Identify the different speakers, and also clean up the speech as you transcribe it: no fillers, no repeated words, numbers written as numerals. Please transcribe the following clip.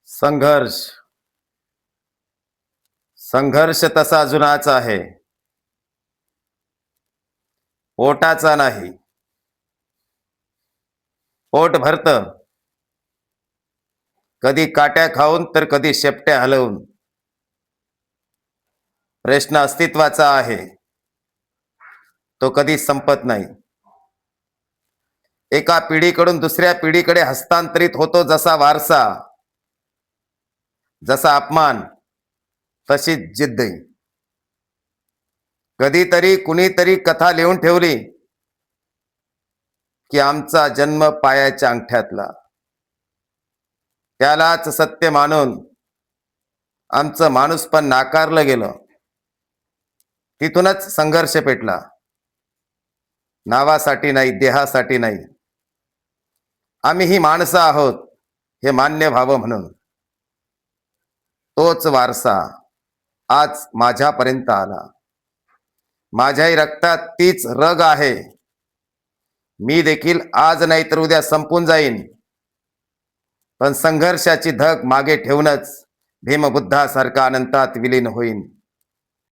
Speaker 1: संघर्ष संघर्ष तसा जुनाच आहे. पोटाचा नाही. पोट भरत कधी काट्या खाऊन तर कधी शेपट्या हलवून. प्रश्न अस्तित्वाचा आहे, तो कधी संपत नाही. एका पिढीकडून दुसऱ्या पिढीकडे हस्तांतरित होतो जसा वारसा, जसा अपमान तशीच जिद्द. कधीतरी कुणीतरी कथा लिहून ठेवली की आमचा जन्म पायाच्या अंगठ्यातला, त्यालाच सत्य मानून आमचं माणूसपण नाकारलं गेलं. तिथूनच संघर्ष पेटला. नावासाठी नाही, देहासाठी नाही. आम्ही ही माणसं आहोत हे मान्य व्हावं म्हणून. तोच वारसा आज माझ्यापर्यंत आला. माझ्याही रक्तात तीच रग आहे. मी देखील आज नाही तर उद्या संपून जाईन, पण संघर्षाची धग मागे ठेवूनच भीमबुद्धासारखा अनंतात विलीन होईन.